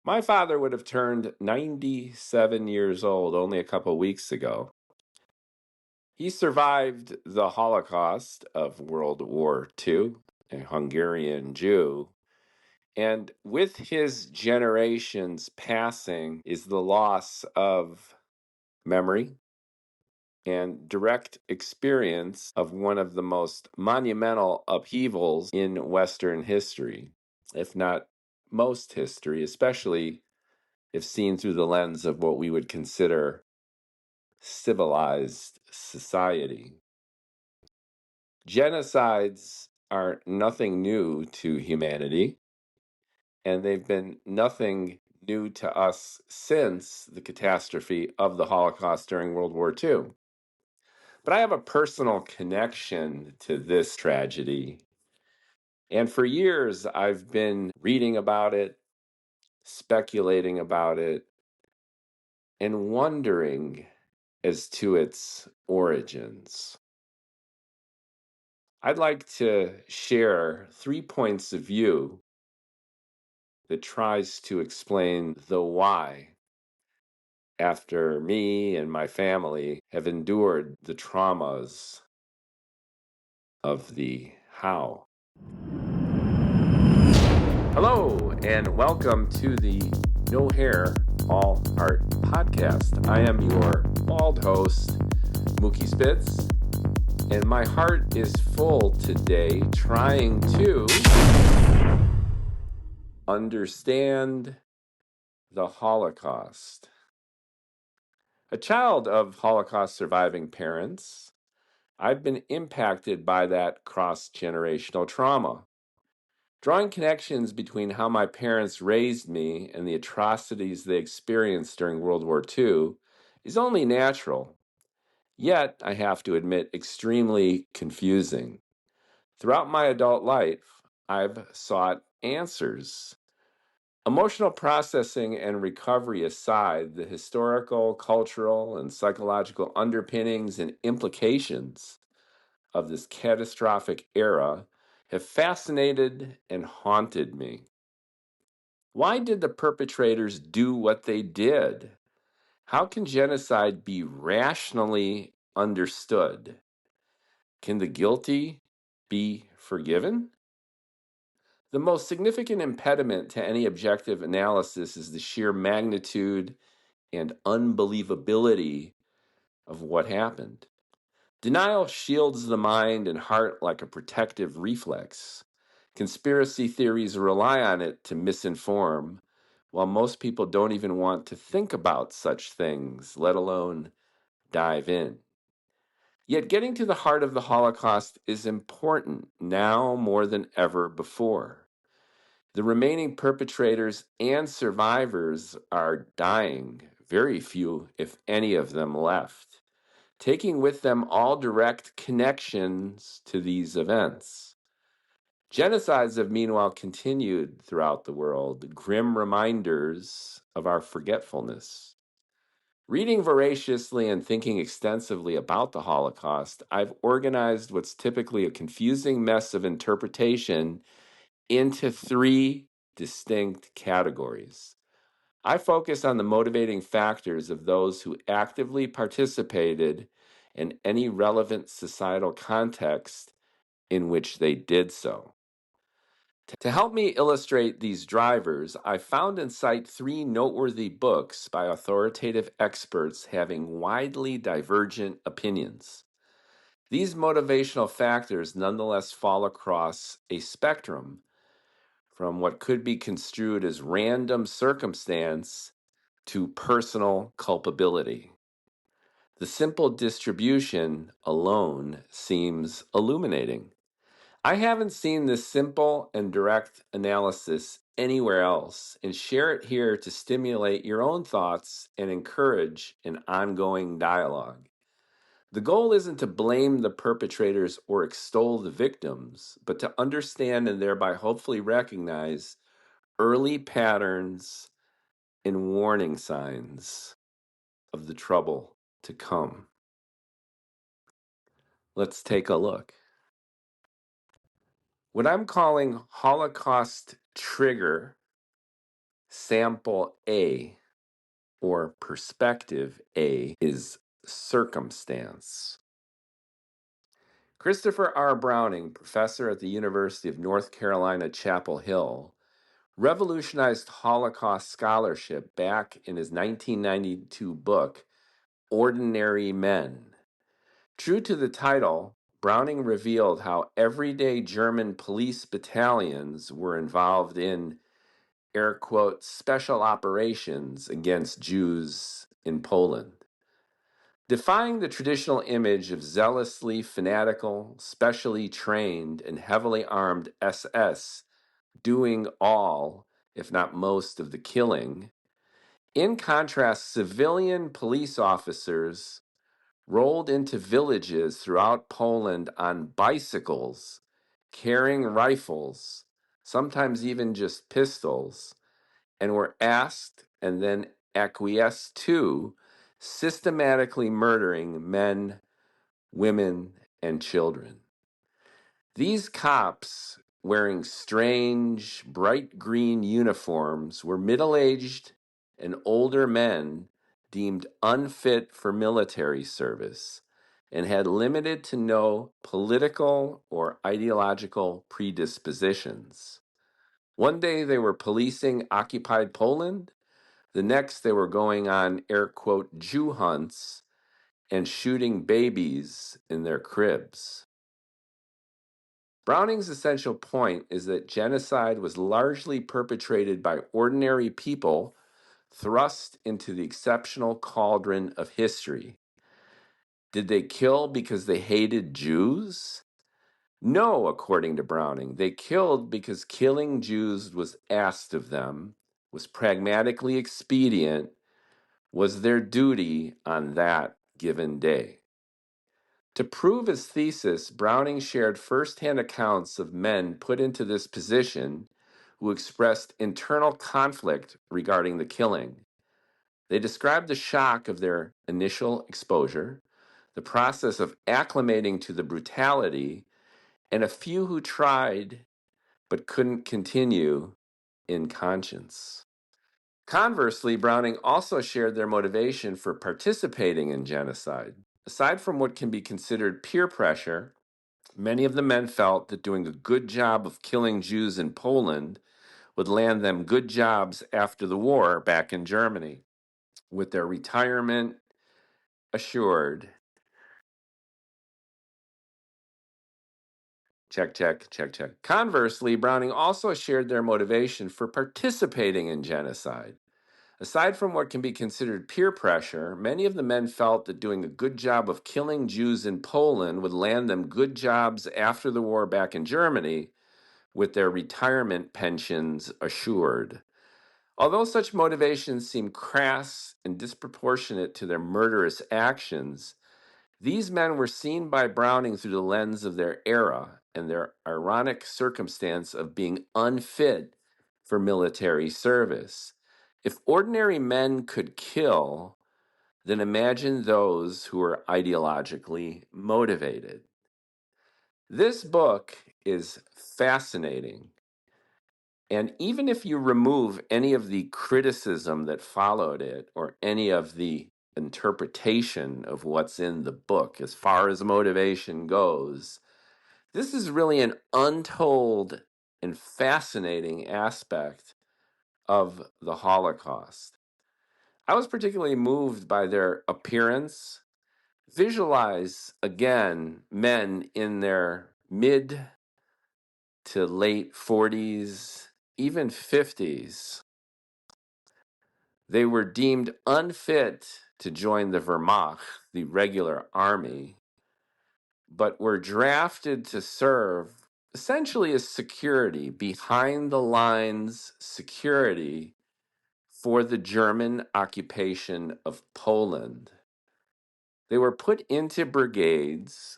My father would have turned 97 years old only a couple weeks ago. He survived the Holocaust of World War II, a Hungarian Jew. And with his generation's passing is the loss of memory and direct experience of one of the most monumental upheavals in Western history, if not most history, especially if seen through the lens of what we would consider civilized society. Genocides are nothing new to humanity, and they've been nothing new to us since the catastrophe of the Holocaust during World War II. But I have a personal connection to this tragedy. And for years, I've been reading about it, speculating about it, and wondering as to its origins. I'd like to share 3 points of view that tries to explain the why after me and my family have endured the traumas of the how. Hello, and welcome to the No Hair, All Heart podcast. I am your bald host, Mookie Spitz, and my heart is full today trying to understand the Holocaust. A child of Holocaust surviving parents, I've been impacted by that cross-generational trauma. Drawing connections between how my parents raised me and the atrocities they experienced during World War II is only natural, yet, I have to admit, extremely confusing. Throughout my adult life, I've sought answers. Emotional processing and recovery aside, the historical, cultural, and psychological underpinnings and implications of this catastrophic era have fascinated and haunted me. Why did the perpetrators do what they did? How can genocide be rationally understood? Can the guilty be forgiven? The most significant impediment to any objective analysis is the sheer magnitude and unbelievability of what happened. Denial shields the mind and heart like a protective reflex. Conspiracy theories rely on it to misinform, while most people don't even want to think about such things, let alone dive in. Yet getting to the heart of the Holocaust is important now more than ever before. The remaining perpetrators and survivors are dying, very few, if any of them, left, taking with them all direct connections to these events. Genocides have meanwhile continued throughout the world, grim reminders of our forgetfulness. Reading voraciously and thinking extensively about the Holocaust, I've organized what's typically a confusing mess of interpretation into 3 distinct categories. I focus on the motivating factors of those who actively participated in any relevant societal context in which they did so. To help me illustrate these drivers, I found and cite 3 noteworthy books by authoritative experts having widely divergent opinions. These motivational factors nonetheless fall across a spectrum from what could be construed as random circumstance to personal culpability. The simple distribution alone seems illuminating. I haven't seen this simple and direct analysis anywhere else, and share it here to stimulate your own thoughts and encourage an ongoing dialogue. The goal isn't to blame the perpetrators or extol the victims, but to understand and thereby hopefully recognize early patterns and warning signs of the trouble to come. Let's take a look. What I'm calling Holocaust trigger Sample A, or perspective A, is circumstance. Christopher R. Browning, professor at the University of North Carolina, Chapel Hill, revolutionized Holocaust scholarship back in his 1992 book, Ordinary Men. True to the title, Browning revealed how everyday German police battalions were involved in, air quotes, special operations against Jews in Poland. Defying the traditional image of zealously fanatical, specially trained, and heavily armed SS doing all, if not most, of the killing, in contrast, civilian police officers rolled into villages throughout Poland on bicycles, carrying rifles, sometimes even just pistols, and were asked and then acquiesced to systematically murdering men, women, and children. These cops, wearing strange, bright green uniforms, were middle-aged and older men deemed unfit for military service and had limited to no political or ideological predispositions. One day they were policing occupied Poland. The next they were going on air quote Jew hunts and shooting babies in their cribs. Browning's essential point is that genocide was largely perpetrated by ordinary people thrust into the exceptional cauldron of history. Did they kill because they hated Jews? No, according to Browning. They killed because killing Jews was asked of them, was pragmatically expedient, was their duty on that given day. To prove his thesis, Browning shared firsthand accounts of men put into this position who expressed internal conflict regarding the killing. They described the shock of their initial exposure, the process of acclimating to the brutality, and a few who tried but couldn't continue in conscience. Conversely, Browning also shared their motivation for participating in genocide. Aside from what can be considered peer pressure, many of the men felt that doing a good job of killing Jews in Poland would land them good jobs after the war back in Germany, with their retirement assured. Check, check, check, check. Conversely, Browning also shared their motivation for participating in genocide. Aside from what can be considered peer pressure, many of the men felt that doing a good job of killing Jews in Poland would land them good jobs after the war back in Germany, with their retirement pensions assured. Although such motivations seem crass and disproportionate to their murderous actions, these men were seen by Browning through the lens of their era and their ironic circumstance of being unfit for military service. If ordinary men could kill, then imagine those who are ideologically motivated. This book is fascinating. And even if you remove any of the criticism that followed it or any of the interpretation of what's in the book as far as motivation goes, this is really an untold and fascinating aspect of the Holocaust. I was particularly moved by their appearance. Visualize, again, men in their mid to late 40s, even 50s. They were deemed unfit to join the Wehrmacht, the regular army, but were drafted to serve essentially as security, behind the lines security for the German occupation of Poland. They were put into brigades,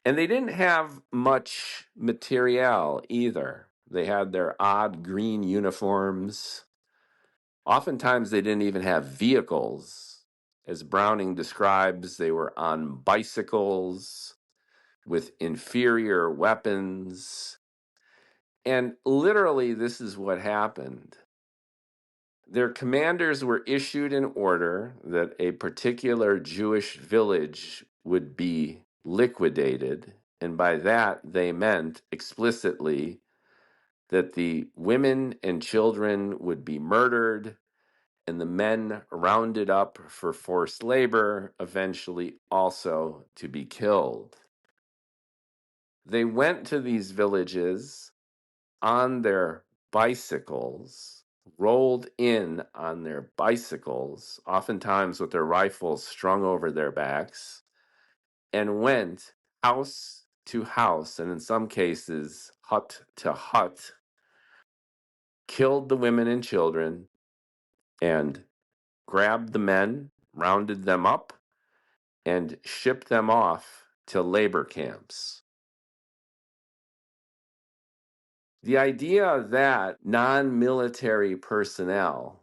and they didn't have much materiel either. They had their odd green uniforms. Oftentimes, they didn't even have vehicles. As Browning describes, they were on bicycles with inferior weapons. And literally, this is what happened. Their commanders were issued an order that a particular Jewish village would be liquidated, and by that they meant explicitly that the women and children would be murdered and the men rounded up for forced labor, eventually also to be killed. They went to these villages on their bicycles, rolled in on their bicycles, oftentimes with their rifles strung over their backs, and went house to house, and in some cases, hut to hut, killed the women and children, and grabbed the men, rounded them up, and shipped them off to labor camps. The idea that non-military personnel,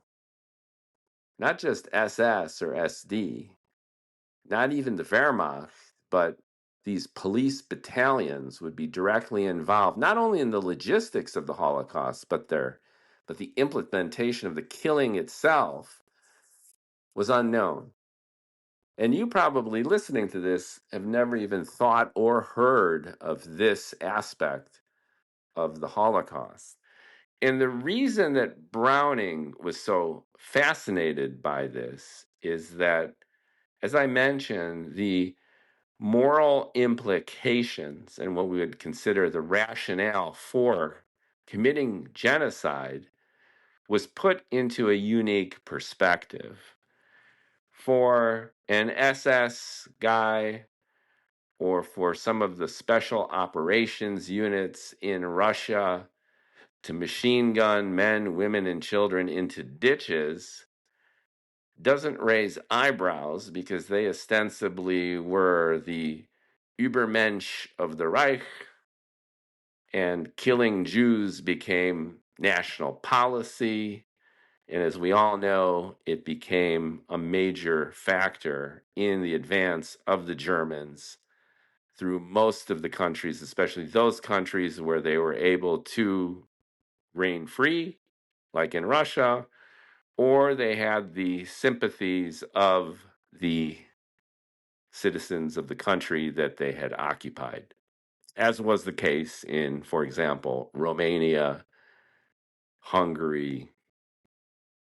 not just SS or SD, not even the Wehrmacht, but these police battalions would be directly involved, not only in the logistics of the Holocaust, but the implementation of the killing itself, was unknown. And you probably, listening to this, have never even thought or heard of this aspect of the Holocaust. And the reason that Browning was so fascinated by this is that, as I mentioned, the moral implications and what we would consider the rationale for committing genocide was put into a unique perspective. For an SS guy or for some of the special operations units in Russia to machine gun men, women, and children into ditches doesn't raise eyebrows because they ostensibly were the Übermensch of the Reich, and killing Jews became national policy. And as we all know, it became a major factor in the advance of the Germans through most of the countries, especially those countries where they were able to reign free, like in Russia, or they had the sympathies of the citizens of the country that they had occupied, as was the case in, for example, Romania, Hungary,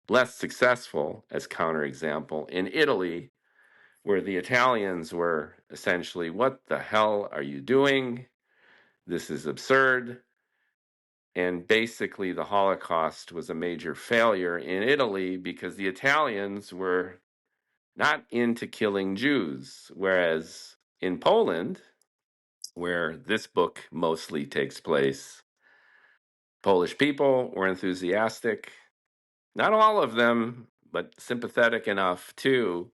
less successful as counterexample in Italy, where the Italians were essentially, what the hell are you doing? This is absurd. And basically, the Holocaust was a major failure in Italy because the Italians were not into killing Jews, whereas in Poland, where this book mostly takes place, Polish people were enthusiastic, not all of them, but sympathetic enough to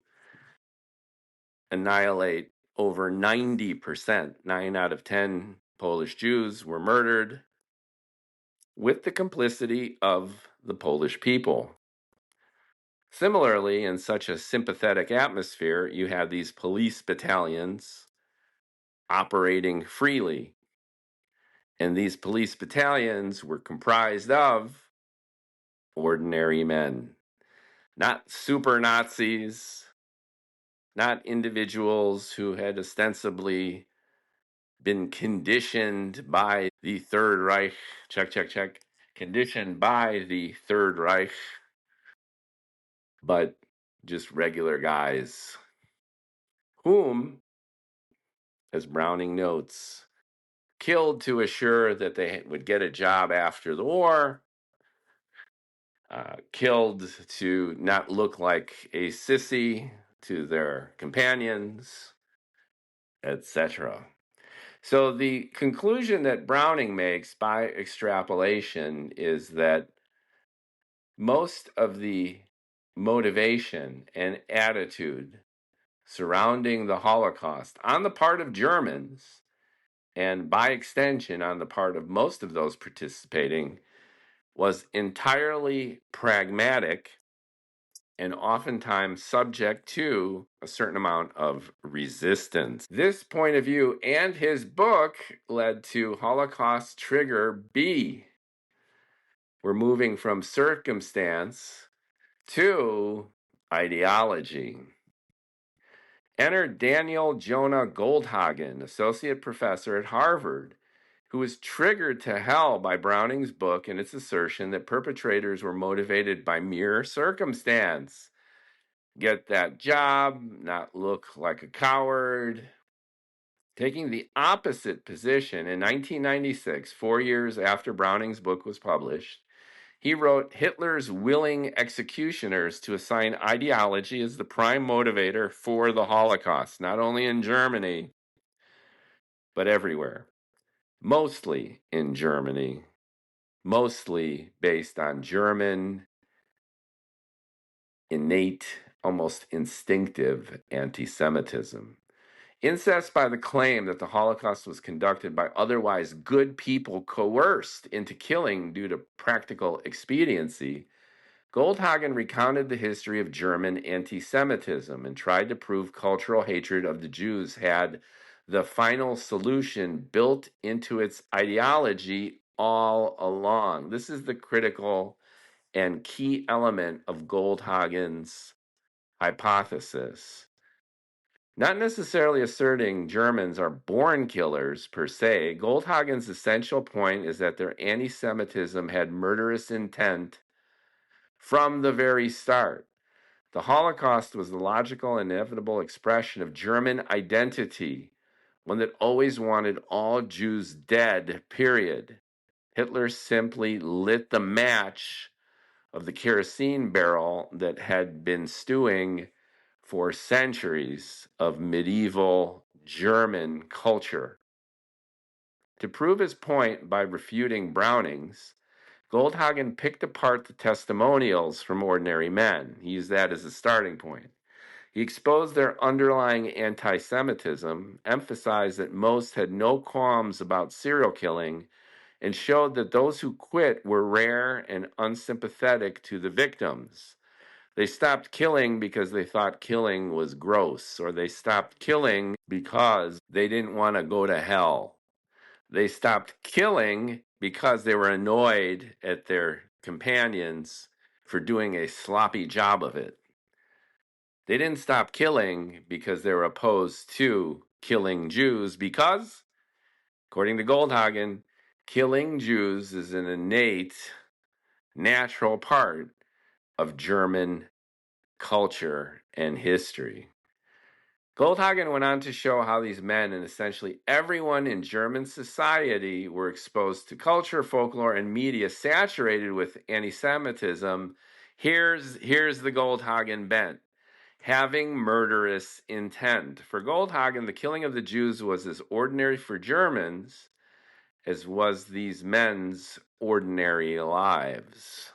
annihilate over 90%, 9 out of 10 Polish Jews were murdered with the complicity of the Polish people. Similarly, in such a sympathetic atmosphere, you had these police battalions operating freely. And these police battalions were comprised of ordinary men, not super Nazis, not individuals who had ostensibly been conditioned by the Third Reich, conditioned by the Third Reich, but just regular guys, whom, as Browning notes, killed to assure that they would get a job after the war, killed to not look like a sissy to their companions, etc. So the conclusion that Browning makes by extrapolation is that most of the motivation and attitude surrounding the Holocaust on the part of Germans, and by extension on the part of most of those participating, was entirely pragmatic and oftentimes subject to a certain amount of resistance. This point of view and his book led to Holocaust Trigger B. We're moving from circumstance to ideology. Enter Daniel Jonah Goldhagen, associate professor at Harvard, who was triggered to hell by Browning's book and its assertion that perpetrators were motivated by mere circumstance. Get that job, not look like a coward. Taking the opposite position, in 1996, 4 years after Browning's book was published, he wrote Hitler's willing executioners to assign ideology as the prime motivator for the Holocaust, not only in Germany, but everywhere. Mostly in Germany, mostly based on German, innate, almost instinctive anti Semitism. Incensed by the claim that the Holocaust was conducted by otherwise good people coerced into killing due to practical expediency, Goldhagen recounted the history of German anti Semitism and tried to prove cultural hatred of the Jews had the final solution built into its ideology all along. This is the critical and key element of Goldhagen's hypothesis. Not necessarily asserting Germans are born killers per se, Goldhagen's essential point is that their anti Semitism had murderous intent from the very start. The Holocaust was the logical and inevitable expression of German identity, one that always wanted all Jews dead, period. Hitler simply lit the match of the kerosene barrel that had been stewing for centuries of medieval German culture. To prove his point by refuting Browning's, Goldhagen picked apart the testimonials from ordinary men. He used that as a starting point. He exposed their underlying anti Semitism, emphasized that most had no qualms about serial killing, and showed that those who quit were rare and unsympathetic to the victims. They stopped killing because they thought killing was gross, or they stopped killing because they didn't want to go to hell. They stopped killing because they were annoyed at their companions for doing a sloppy job of it. They didn't stop killing because they were opposed to killing Jews because, according to Goldhagen, killing Jews is an innate, natural part of German culture and history. Goldhagen went on to show how these men and essentially everyone in German society were exposed to culture, folklore, and media saturated with anti-Semitism. Here's the Goldhagen bent. Having murderous intent. For Goldhagen, the killing of the Jews was as ordinary for Germans as was these men's ordinary lives.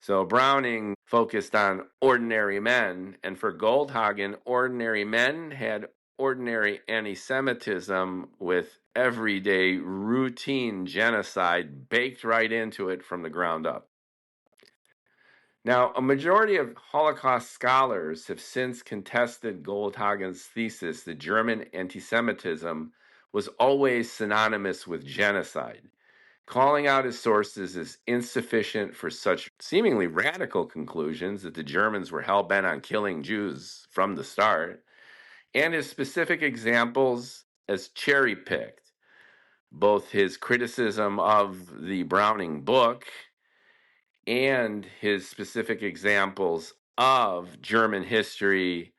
So Browning focused on ordinary men, and for Goldhagen, ordinary men had ordinary anti-Semitism with everyday routine genocide baked right into it from the ground up. Now, a majority of Holocaust scholars have since contested Goldhagen's thesis that German anti-Semitism was always synonymous with genocide. Calling out his sources is insufficient for such seemingly radical conclusions that the Germans were hell-bent on killing Jews from the start, and his specific examples as cherry-picked. Both his criticism of the Browning book and his specific examples of German history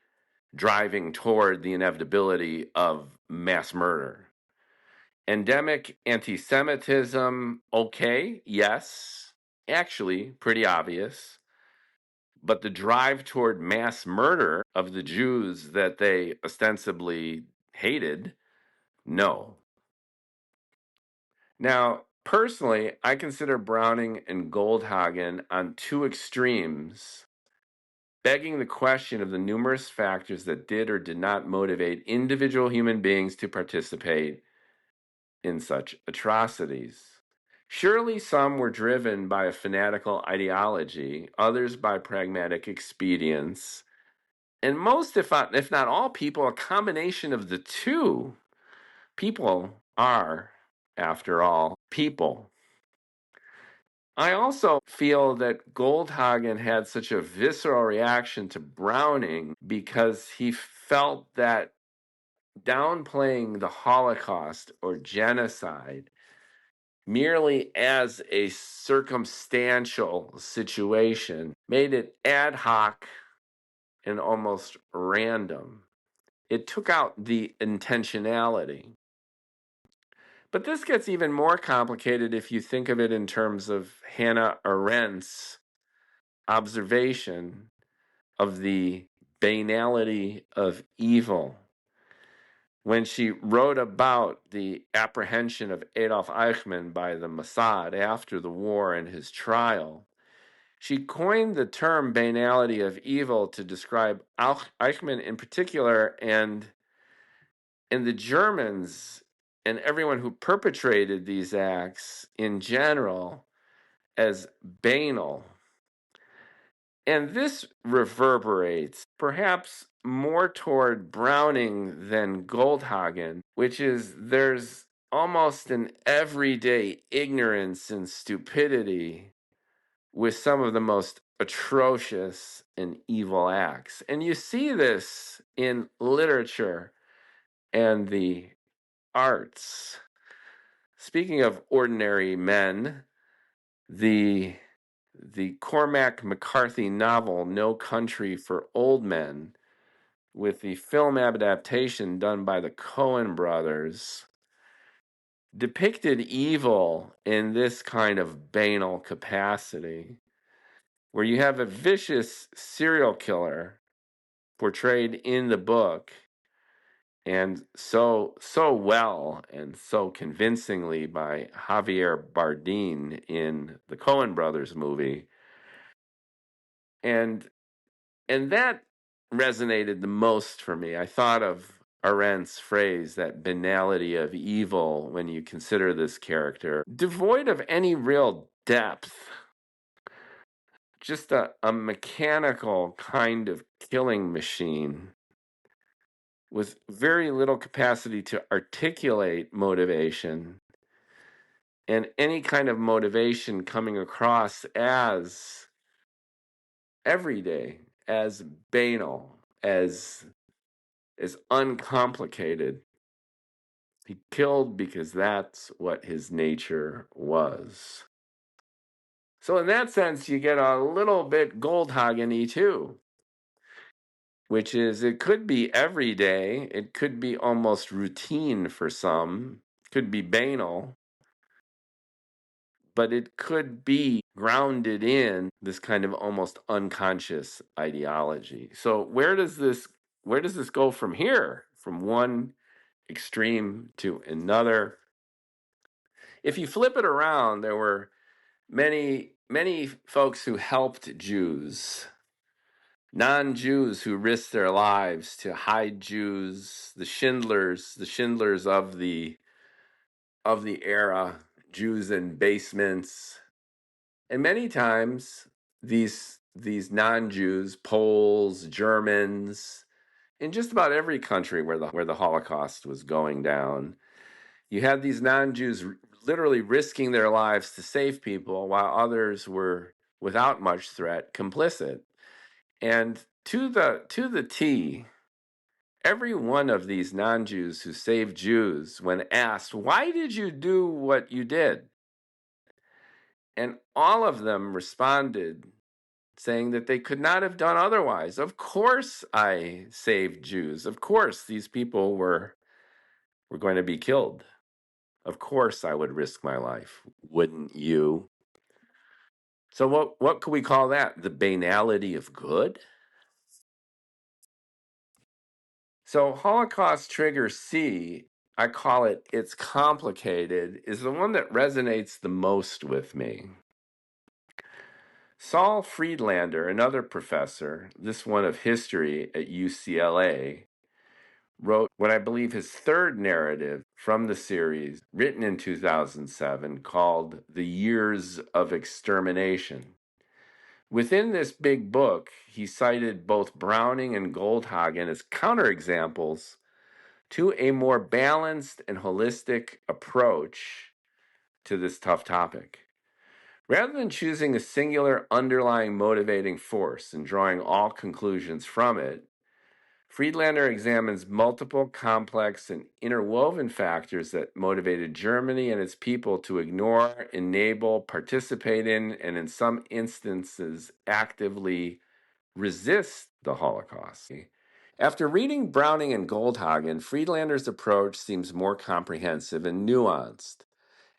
driving toward the inevitability of mass murder. Endemic anti-Semitism, okay, yes, actually pretty obvious. But the drive toward mass murder of the Jews that they ostensibly hated, no. Now, personally, I consider Browning and Goldhagen on two extremes, begging the question of the numerous factors that did or did not motivate individual human beings to participate in such atrocities. Surely some were driven by a fanatical ideology, others by pragmatic expedience, and most, if not all people, a combination of the two. People are, after all, people. I also feel that Goldhagen had such a visceral reaction to Browning because he felt that downplaying the Holocaust or genocide merely as a circumstantial situation made it ad hoc and almost random. It took out the intentionality. But this gets even more complicated if you think of it in terms of Hannah Arendt's observation of the banality of evil. When she wrote about the apprehension of Adolf Eichmann by the Mossad after the war and his trial, she coined the term banality of evil to describe Eichmann in particular and the Germans and everyone who perpetrated these acts in general as banal. And this reverberates perhaps more toward Browning than Goldhagen, which is there's almost an everyday ignorance and stupidity with some of the most atrocious and evil acts. And you see this in literature and the arts. Speaking of ordinary men, the Cormac McCarthy novel No Country for Old Men, with the film adaptation done by the Coen brothers, depicted evil in this kind of banal capacity, where you have a vicious serial killer portrayed in the book and so well and so convincingly by Javier Bardem in the Coen brothers movie. And that resonated the most for me. I thought of Arendt's phrase, that banality of evil, when you consider this character, devoid of any real depth, just a mechanical kind of killing machine with very little capacity to articulate motivation, and any kind of motivation coming across as everyday, as banal, as uncomplicated. He killed because that's what his nature was. So in that sense, you get a little bit Goldhagen-y too, which is it could be everyday, it could be almost routine for some, it could be banal, but it could be grounded in this kind of almost unconscious ideology. So where does this go from here? From one extreme to another? If you flip it around, there were many folks who helped Jews, non-Jews who risked their lives to hide Jews, the Schindlers of the era, Jews in basements. And many times these non-Jews, Poles, Germans, in just about every country where the Holocaust was going down, you had these non-Jews literally risking their lives to save people, while others were, without much threat, complicit. And to the T, every one of these non-Jews who saved Jews, when asked, "Why did you do what you did?" And all of them responded saying that they could not have done otherwise. Of course I saved Jews. Of course these people were going to be killed. Of course I would risk my life. Wouldn't you? So what could we call that? The banality of good? So Holocaust Trigger C, I call it It's Complicated, is the one that resonates the most with me. Saul Friedlander, another professor, this one of history at UCLA, wrote what I believe his third narrative from the series, written in 2007, called The Years of Extermination. Within this big book, he cited both Browning and Goldhagen as counterexamples to a more balanced and holistic approach to this tough topic. Rather than choosing a singular underlying motivating force and drawing all conclusions from it, Friedlander examines multiple complex and interwoven factors that motivated Germany and its people to ignore, enable, participate in, and in some instances actively resist the Holocaust. After reading Browning and Goldhagen, Friedlander's approach seems more comprehensive and nuanced.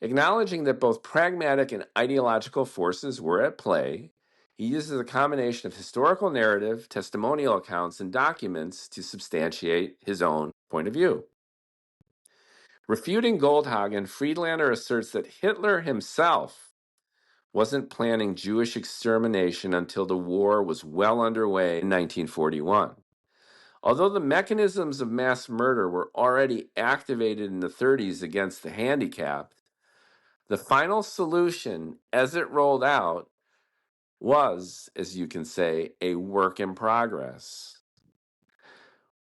Acknowledging that both pragmatic and ideological forces were at play, he uses a combination of historical narrative, testimonial accounts, and documents to substantiate his own point of view. Refuting Goldhagen, Friedlander asserts that Hitler himself wasn't planning Jewish extermination until the war was well underway in 1941. Although the mechanisms of mass murder were already activated in the 30s against the handicapped, the final solution, as it rolled out, was, as you can say, a work in progress.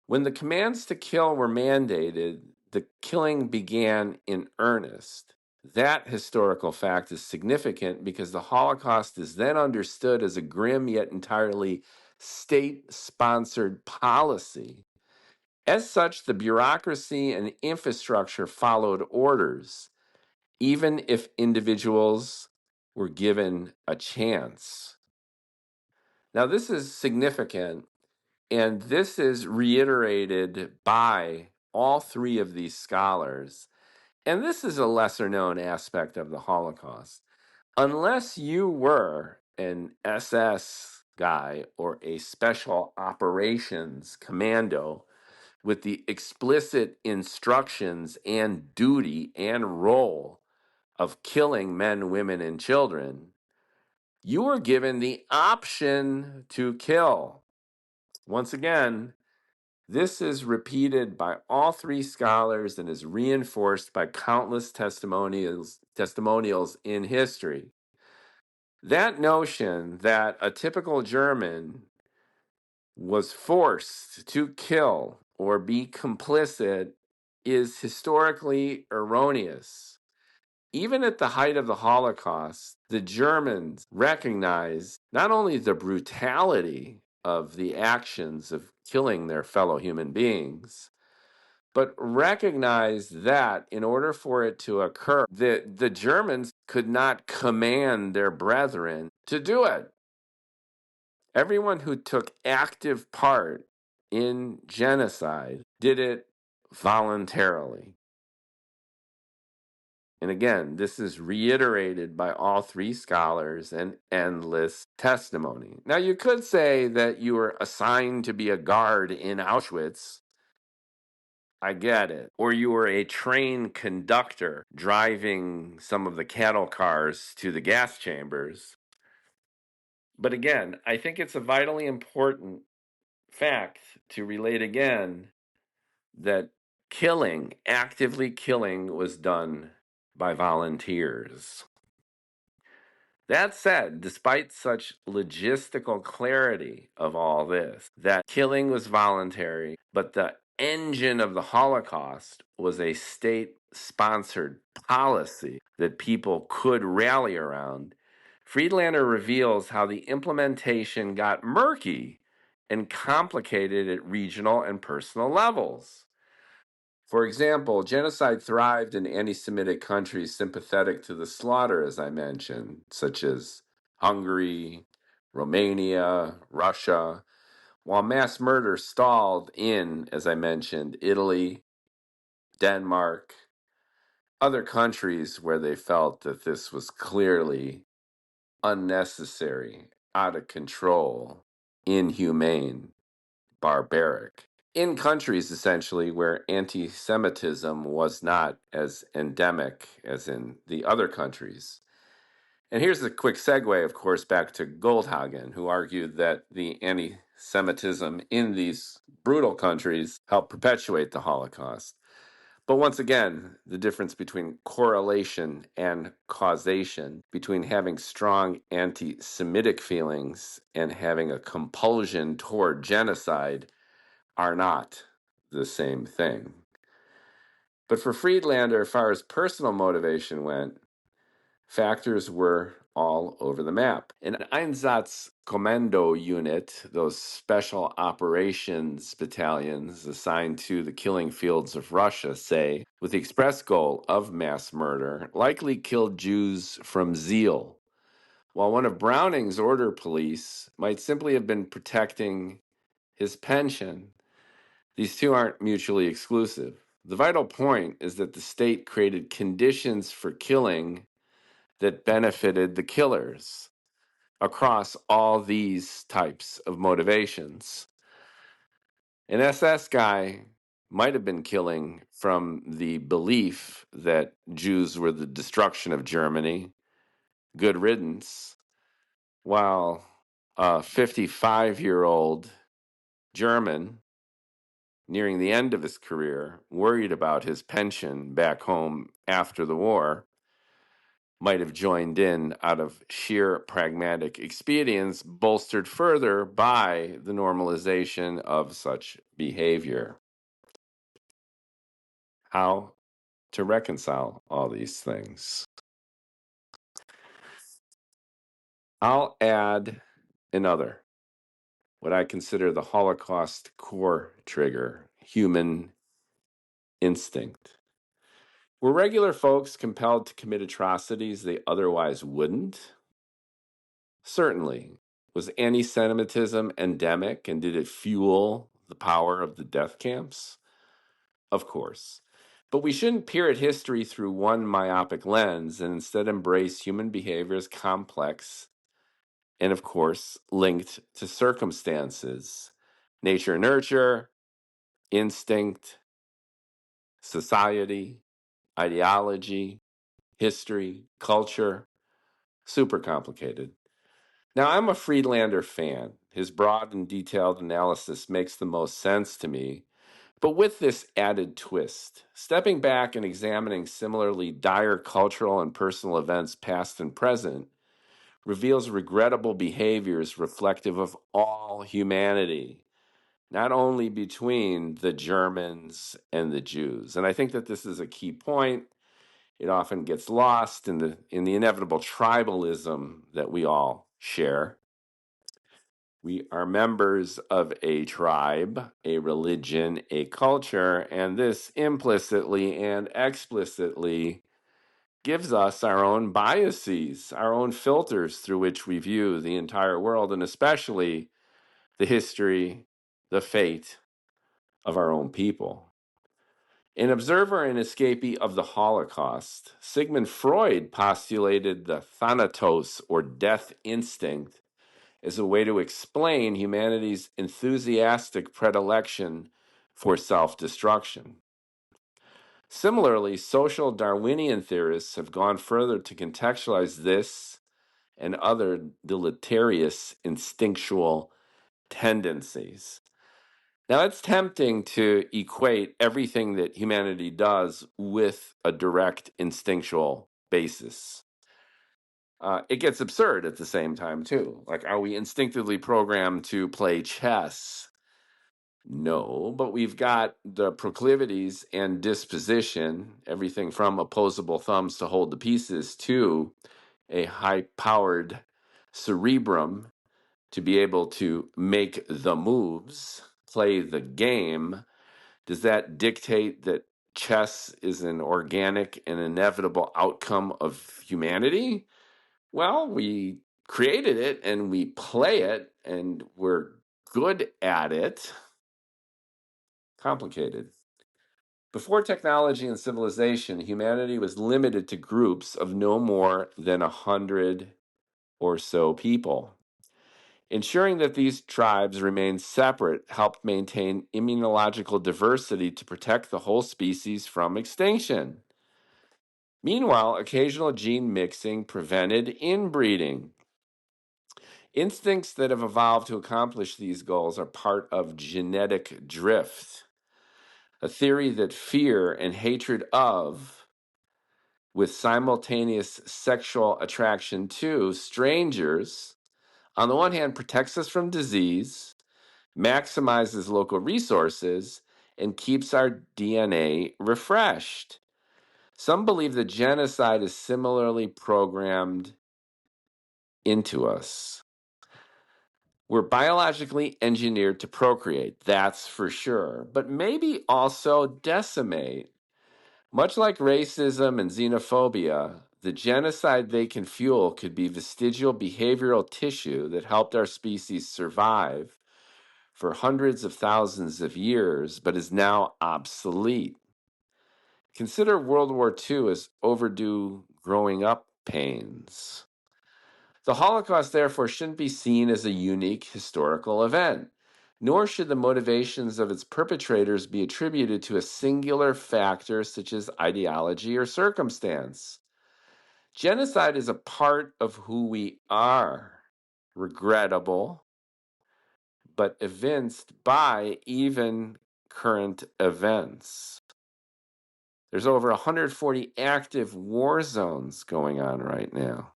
When the commands to kill were mandated, the killing began in earnest. That historical fact is significant because the Holocaust is then understood as a grim yet entirely state-sponsored policy. As such, the bureaucracy and infrastructure followed orders, even if individuals were given a chance. Now, this is significant, and this is reiterated by all three of these scholars. And this is a lesser known aspect of the Holocaust. Unless you were an SS guy or a special operations commando with the explicit instructions and duty and role of killing men, women, and children, you were given the option to kill. Once again, this is repeated by all three scholars and is reinforced by countless testimonials in history. That notion that a typical German was forced to kill or be complicit is historically erroneous. Even at the height of the Holocaust, the Germans recognized not only the brutality of the actions of killing their fellow human beings, but recognized that in order for it to occur, the Germans could not command their brethren to do it. Everyone who took active part in genocide did it voluntarily. And again, this is reiterated by all three scholars and endless testimony. Now, you could say that you were assigned to be a guard in Auschwitz. I get it. Or you were a train conductor driving some of the cattle cars to the gas chambers. But again, I think it's a vitally important fact to relate again that killing, actively killing, was done by volunteers. That said, despite such logistical clarity of all this, that killing was voluntary, but the engine of the Holocaust was a state-sponsored policy that people could rally around, Friedlander reveals how the implementation got murky and complicated at regional and personal levels. For example, genocide thrived in anti-Semitic countries sympathetic to the slaughter, as I mentioned, such as Hungary, Romania, Russia, while mass murder stalled in, as I mentioned, Italy, Denmark, other countries where they felt that this was clearly unnecessary, out of control, inhumane, barbaric. In countries essentially where anti Semitism was not as endemic as in the other countries. And here's a quick segue, of course, back to Goldhagen, who argued that the anti Semitism in these brutal countries helped perpetuate the Holocaust. But once again, the difference between correlation and causation, between having strong anti Semitic feelings and having a compulsion toward genocide, are not the same thing. But for Friedlander, as far as personal motivation went, factors were all over the map. An Einsatzkommando unit, those special operations battalions assigned to the killing fields of Russia, say, with the express goal of mass murder, likely killed Jews from zeal, while one of Browning's order police might simply have been protecting his pension. These two aren't mutually exclusive. The vital point is that the state created conditions for killing that benefited the killers across all these types of motivations. An SS guy might have been killing from the belief that Jews were the destruction of Germany, good riddance, while a 55-year-old German nearing the end of his career, worried about his pension back home after the war, might have joined in out of sheer pragmatic expedience, bolstered further by the normalization of such behavior. How to reconcile all these things? I'll add another, what I consider the Holocaust core trigger, human instinct. Were regular folks compelled to commit atrocities they otherwise wouldn't? Certainly. Was anti-Semitism endemic, and did it fuel the power of the death camps? Of course. But we shouldn't peer at history through one myopic lens and instead embrace human behavior as complex and, of course, linked to circumstances. Nature, nurture, instinct, society, ideology, history, culture, super complicated. Now, I'm a Friedlander fan. His broad and detailed analysis makes the most sense to me. But with this added twist, stepping back and examining similarly dire cultural and personal events past and present reveals regrettable behaviors reflective of all humanity, not only between the Germans and the Jews. And I think that this is a key point. It often gets lost in the inevitable tribalism that we all share. We are members of a tribe, a religion, a culture, and this implicitly and explicitly gives us our own biases, our own filters through which we view the entire world, and especially the history, the fate of our own people. An observer and escapee of the Holocaust, Sigmund Freud postulated the thanatos, or death instinct, as a way to explain humanity's enthusiastic predilection for self-destruction. Similarly, social Darwinian theorists have gone further to contextualize this and other deleterious instinctual tendencies. Now, it's tempting to equate everything that humanity does with a direct instinctual basis. It gets absurd at the same time, too. Like, are we instinctively programmed to play chess? No, but we've got the proclivities and disposition, everything from opposable thumbs to hold the pieces to a high-powered cerebrum to be able to make the moves, play the game. Does that dictate that chess is an organic and inevitable outcome of humanity? Well, we created it and we play it and we're good at it. Complicated. Before technology and civilization, humanity was limited to groups of no more than 100 or so people. Ensuring that these tribes remained separate helped maintain immunological diversity to protect the whole species from extinction. Meanwhile, occasional gene mixing prevented inbreeding. Instincts that have evolved to accomplish these goals are part of genetic drift, a theory that fear and hatred of, with simultaneous sexual attraction to strangers, on the one hand protects us from disease, maximizes local resources, and keeps our DNA refreshed. Some believe that genocide is similarly programmed into us. We're biologically engineered to procreate, that's for sure, but maybe also decimate. Much like racism and xenophobia, the genocide they can fuel could be vestigial behavioral tissue that helped our species survive for hundreds of thousands of years, but is now obsolete. Consider World War II as overdue growing up pains. The Holocaust, therefore, shouldn't be seen as a unique historical event, nor should the motivations of its perpetrators be attributed to a singular factor such as ideology or circumstance. Genocide is a part of who we are, regrettable, but evinced by even current events. There's over 140 active war zones going on right now.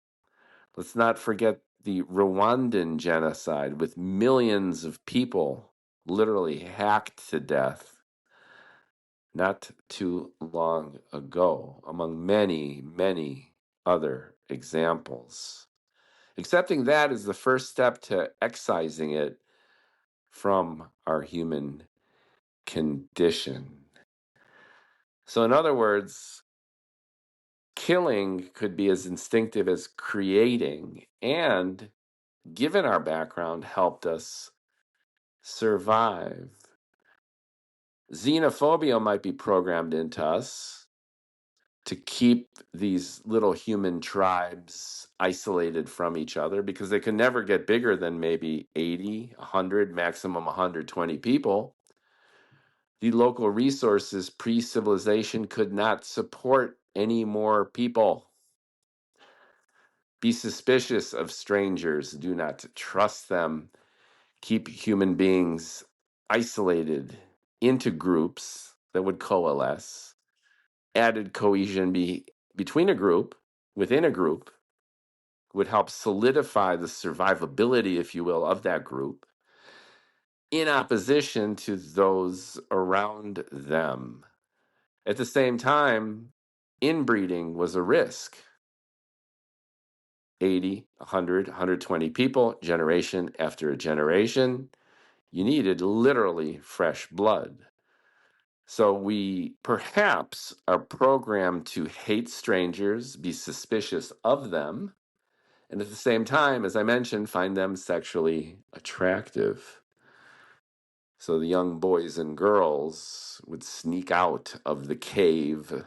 Let's not forget the Rwandan genocide with millions of people literally hacked to death not too long ago, among many, many other examples. Accepting that is the first step to excising it from our human condition. So, in other words, killing could be as instinctive as creating, and given our background, helped us survive. Xenophobia might be programmed into us to keep these little human tribes isolated from each other because they can never get bigger than maybe 80, 100, maximum 120 people. The local resources pre-civilization could not support any more people. Be suspicious of strangers. Do not trust them. Keep human beings isolated into groups that would coalesce. Added cohesion between a group, within a group, would help solidify the survivability, if you will, of that group in opposition to those around them. At the same time, inbreeding was a risk. 80, 100, 120 people, generation after generation. You needed literally fresh blood. So we perhaps are programmed to hate strangers, be suspicious of them, and at the same time, as I mentioned, find them sexually attractive. So the young boys and girls would sneak out of the cave,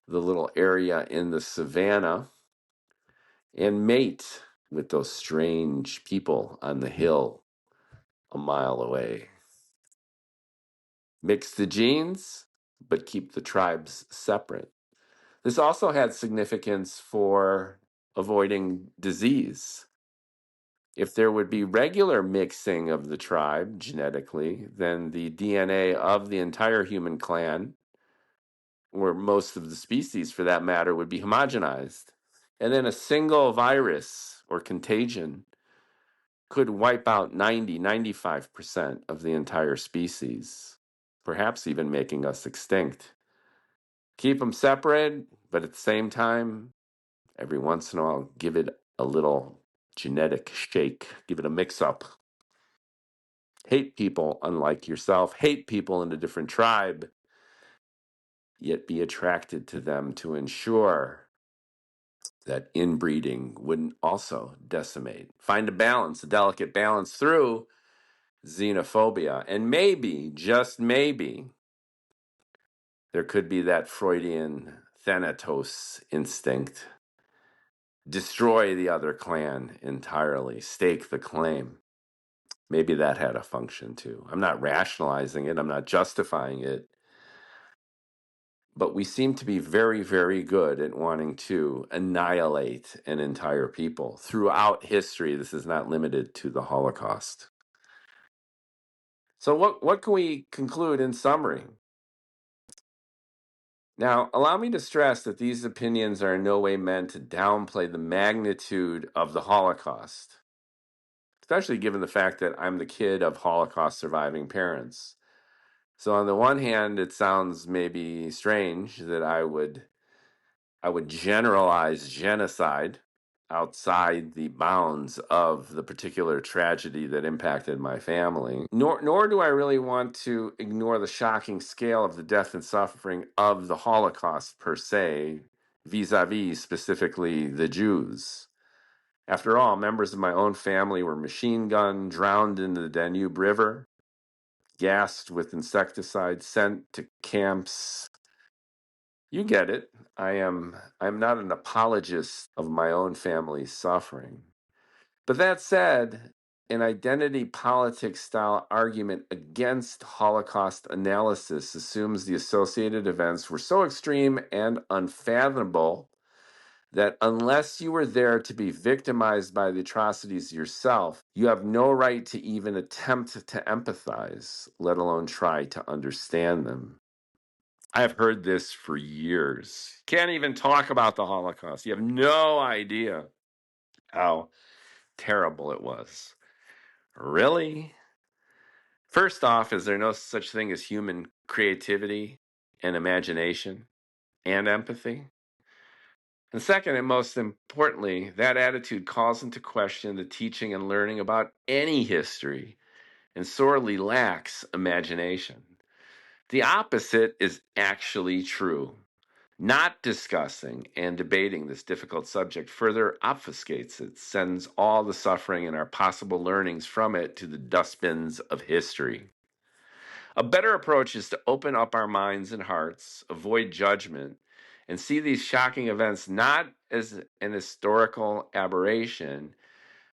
the little area in the savannah, and mate with those strange people on the hill a mile away. Mix the genes, but keep the tribes separate. This also had significance for avoiding disease. If there would be regular mixing of the tribe genetically, then the DNA of the entire human clan, or most of the species for that matter, would be homogenized. And then a single virus or contagion could wipe out 90, 95% of the entire species, perhaps even making us extinct. Keep them separate, but at the same time, every once in a while, give it a little genetic shake, give it a mix up. Hate people unlike yourself, hate people in a different tribe, yet be attracted to them to ensure that inbreeding wouldn't also decimate. Find a balance, a delicate balance through xenophobia. And maybe, just maybe, there could be that Freudian Thanatos instinct. Destroy the other clan entirely, stake the claim. Maybe that had a function too. I'm not rationalizing it, I'm not justifying it, but we seem to be very, very good at wanting to annihilate an entire people throughout history. This is not limited to the Holocaust. So what can we conclude in summary? Now, allow me to stress that these opinions are in no way meant to downplay the magnitude of the Holocaust, especially given the fact that I'm the kid of Holocaust surviving parents. So on the one hand, it sounds maybe strange that I would generalize genocide outside the bounds of the particular tragedy that impacted my family. Nor do I really want to ignore the shocking scale of the death and suffering of the Holocaust per se, vis-a-vis specifically the Jews. After all, members of my own family were machine gunned, drowned in the Danube River, gassed with insecticide, sent to camps. You get it. I'm not an apologist of my own family's suffering. But that said, an identity politics style argument against Holocaust analysis assumes the associated events were so extreme and unfathomable that unless you were there to be victimized by the atrocities yourself, you have no right to even attempt to empathize, let alone try to understand them. I've heard this for years. Can't even talk about the Holocaust. You have no idea how terrible it was. Really? First off, is there no such thing as human creativity and imagination and empathy? And second, and most importantly, that attitude calls into question the teaching and learning about any history and sorely lacks imagination. The opposite is actually true. Not discussing and debating this difficult subject further obfuscates it, sends all the suffering and our possible learnings from it to the dustbins of history. A better approach is to open up our minds and hearts, avoid judgment, and see these shocking events not as an historical aberration,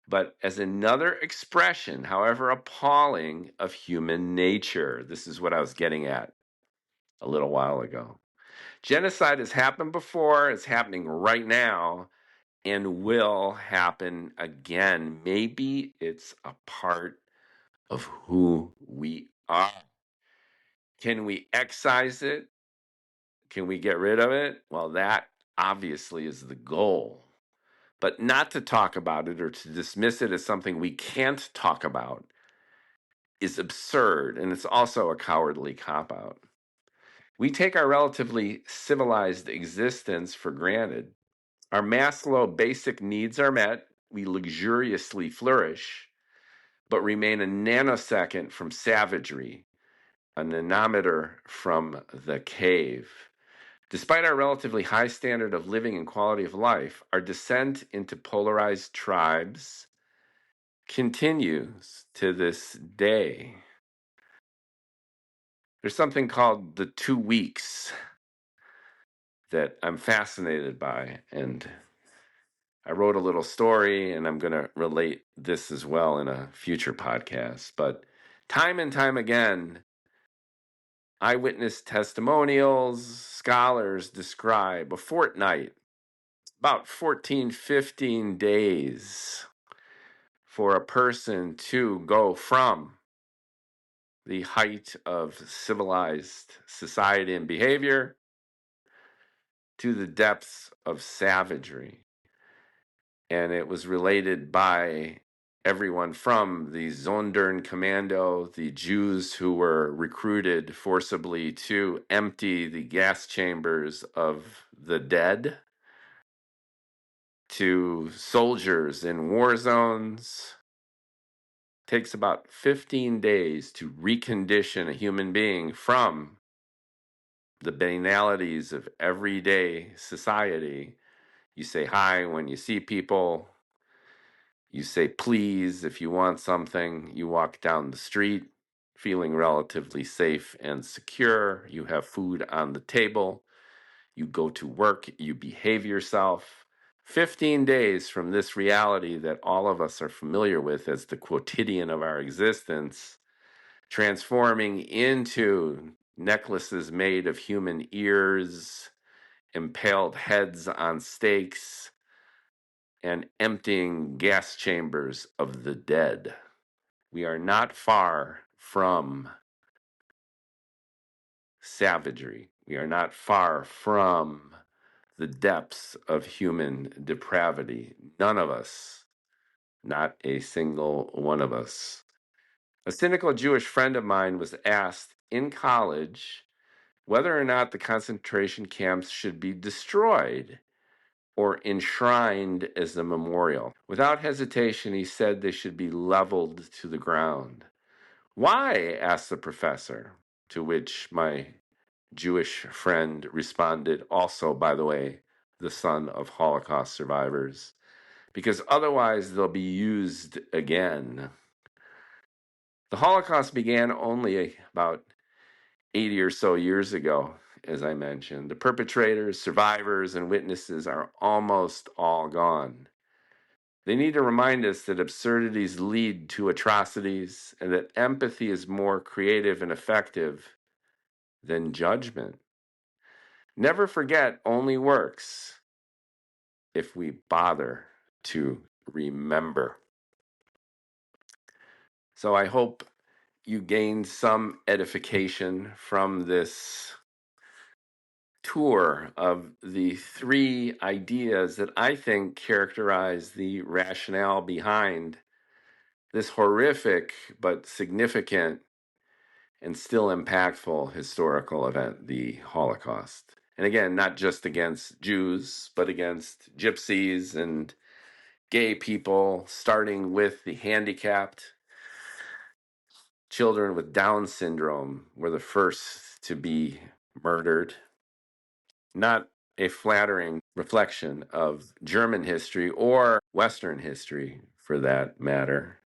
but as another expression, however appalling, of human nature. This is what I was getting at a little while ago. Genocide has happened before, it's happening right now, and will happen again. Maybe it's a part of who we are. Can we excise it? Can we get rid of it? Well, that obviously is the goal. But not to talk about it or to dismiss it as something we can't talk about is absurd, and it's also a cowardly cop-out. We take our relatively civilized existence for granted. Our Maslow basic needs are met, we luxuriously flourish, but remain a nanosecond from savagery, a nanometer from the cave. Despite our relatively high standard of living and quality of life, our descent into polarized tribes continues to this day. There's something called the 2 weeks that I'm fascinated by, and I wrote a little story, and I'm going to relate this as well in a future podcast. But time and time again, eyewitness testimonials, scholars describe a fortnight, about 14, 15 days for a person to go from the height of civilized society and behavior to the depths of savagery. And it was related by everyone from the Sonderkommando, the Jews who were recruited forcibly to empty the gas chambers of the dead, to soldiers in war zones. It takes about 15 days to recondition a human being from the banalities of everyday society. You say hi when you see people. You say please if you want something. You walk down the street feeling relatively safe and secure. You have food on the table. You go to work. You behave yourself. 15 days from this reality that all of us are familiar with as the quotidian of our existence, transforming into necklaces made of human ears, impaled heads on stakes, and emptying gas chambers of the dead. We are not far from savagery. We are not far from the depths of human depravity. None of us, not a single one of us. A cynical Jewish friend of mine was asked in college whether or not the concentration camps should be destroyed. or enshrined as a memorial. Without hesitation, he said they should be leveled to the ground. Why? Asked the professor, to which my Jewish friend responded, also, by the way, the son of Holocaust survivors, because otherwise they'll be used again. The Holocaust began only about 80 or so years ago, as I mentioned. The perpetrators, survivors, and witnesses are almost all gone. They need to remind us that absurdities lead to atrocities and that empathy is more creative and effective than judgment. Never forget only works if we bother to remember. So I hope you gained some edification from this tour of the three ideas that I think characterize the rationale behind this horrific but significant and still impactful historical event, the Holocaust. And again, not just against Jews, but against gypsies and gay people, starting with the handicapped. Children with Down syndrome were the first to be murdered. Not a flattering reflection of German history or Western history, for that matter.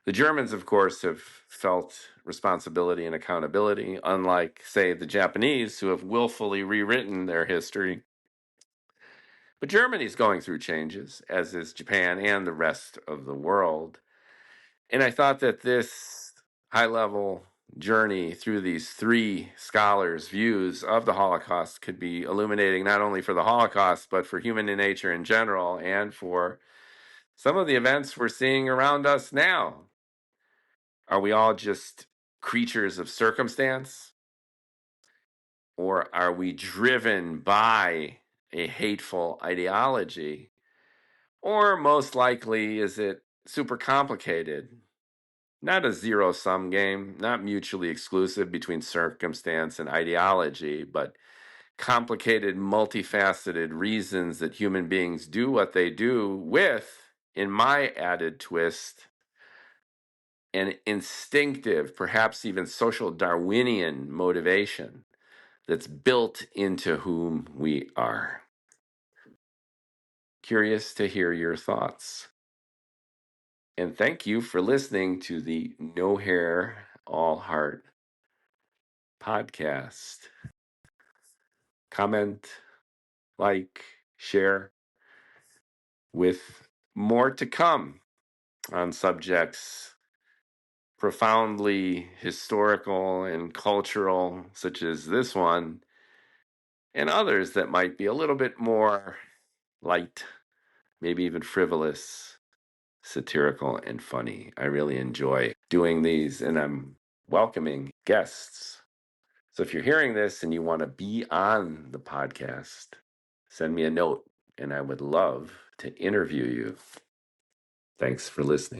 The Germans, of course, have felt responsibility and accountability, unlike, say, the Japanese, who have willfully rewritten their history. But Germany's going through changes, as is Japan and the rest of the world. And I thought that this high-level journey through these three scholars' views of the Holocaust could be illuminating not only for the Holocaust, but for human nature in general, and for some of the events we're seeing around us now. Are we all just creatures of circumstance? Or are we driven by a hateful ideology? Or most likely, is it super complicated? Not a zero-sum game, not mutually exclusive between circumstance and ideology, but complicated, multifaceted reasons that human beings do what they do with, in my added twist, an instinctive, perhaps even social Darwinian motivation that's built into whom we are. Curious to hear your thoughts. And thank you for listening to the No Hair, All Heart podcast. Comment, like, share, with more to come on subjects profoundly historical and cultural, such as this one, and others that might be a little bit more light, maybe even frivolous, satirical, and funny. I really enjoy doing these, and I'm welcoming guests. So if you're hearing this and you want to be on the podcast, send me a note, and I would love to interview you. Thanks for listening.